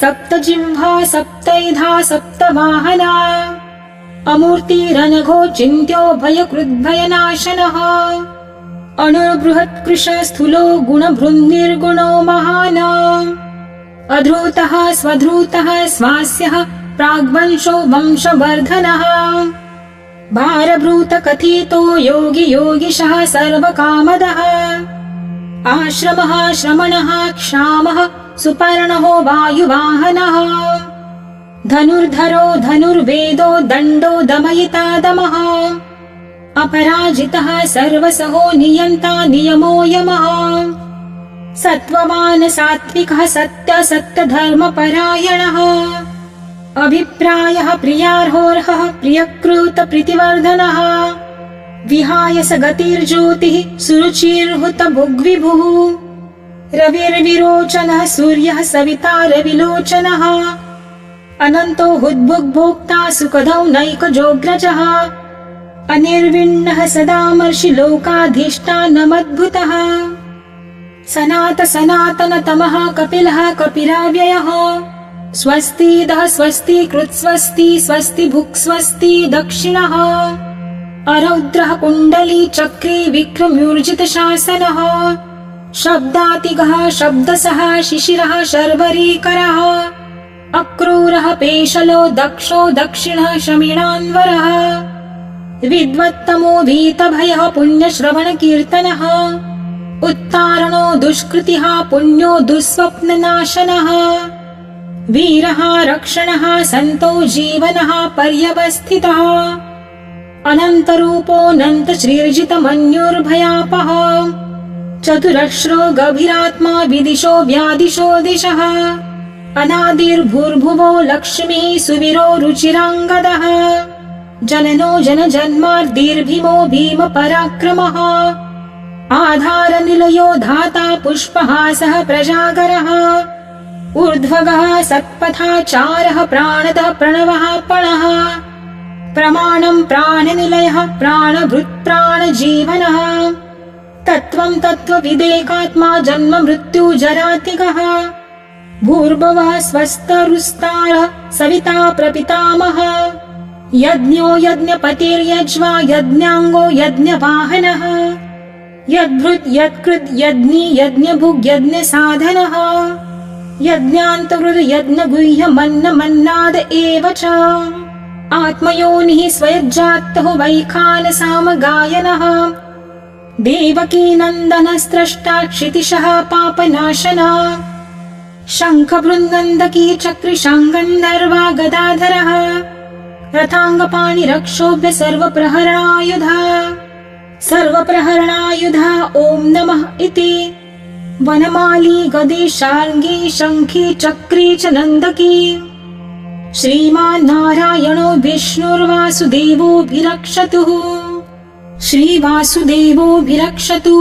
सप्तजिह्वा सप्तैधा सप्तवाहना अमूर्तिरनघो चिन्त्यो भयकृद्भयनाशनः अणुर्बृहत्कृश स्थूलो गुणभृन्निर्गुणो महान् अधृतः स्वधृतः स्वास्यः प्राग्वंशो वंशवर्धनः भारभृत कथितो योगी योगिशः सर्वकामदः आश्रमः श्रमणः क्षामः सुपर्णो वायुवाहनः धनुर्धरो धनुर्वेदो दण्डो दमयिता दमः अपराजितः सर्वसहो नियन्ता नियमो यमः सत्त्ववान् सात्विकः सत्य सत्यधर्मपरायणः अभिप्रायः प्रियार्होर्हः प्रियकृत प्रीतिवर्धनः विहाय स गतिर्ज्योतिः सुरुचिर्हुत भुग्विभुः रविर्विरोचनः सूर्यः सविता रविलोचनः अनन्तो हुद्भुग्भोक्ता सुखदौ नैकजोग्रजः अनिर्विण्णः सदामर्षि लोकाधिष्ठानमद्भुतः सनातनतमः कपिलः कपिराव्ययः स्वस्तिदः स्वस्ति कृत्स्वस्ति स्वस्ति भुक्स्वस्ति दक्षिणः अरौद्रः कुण्डली चक्रे विक्रम्यूर्जितशासनः शब्दातिगः शब्दसः शिशिरः शर्वरीकरः अक्रूरः पेशलो दक्षो दक्षिणः शमिणान्वरः विद्वत्तमो वीतभयः पुण्यश्रवणकीर्तनः उत्तारणो दुष्कृतिः पुण्यो दुःस्वप्ननाशनः वीरः रक्षणः सन्तो जीवनः पर्यवस्थितः अनन्तरूपोऽनन्तश्रीर्जितमन्युर्भयापः चतुरश्रो गभीरात्मा विदिशो व्यादिशो दिशः अनादिर्भूर्भुवो लक्ष्मीः सुवीरो रुचिराङ्गदः जननो जनजन्मार्दिर्भीमो भीमपराक्रमः आधारनिलयो धाता पुष्पहासः प्रजागरः ऊर्ध्वगः सत्पथाचारः प्राणदः प्रणवः पणः प्रमाणं प्राणनिलयः प्राणभृत्प्राणजीवनः तत्त्वं तत्त्वविदेकात्मा जन्म मृत्यु जरातिगः भूर्भुवः स्वस्तरुस्तारः सविता प्रपितामहः यज्ञो यज्ञपतिर्यज्वा यज्ञाङ्गो यज्ञवाहनः यद्भृत् यत्कृत् यज्ञी यज्ञभुग् यज्ञसाधनः यज्ञान्तहृद् यज्ञगुह्यमन्नमन्नाद एव च आत्मयोनिः स्वयज्जातः वैखानसामगायनः देवकीनन्दनस्त्रष्टा क्षितिशः पापनाशनः शङ्खभृङ्गन्दकी चक्रिशाङ्गन्धर्वा गदाधरः रथाङ्गपाणिरक्षोभ्य सर्वप्रहरणायुधा ॐ नमः इति वनमाली गदे शार्ङ्गी शङ्खी चक्री च नन्दकी श्रीमान्नारायणो विष्णुर्वासुदेवोऽभिरक्षतु श्रीवासुदेवोऽभिरक्षतु।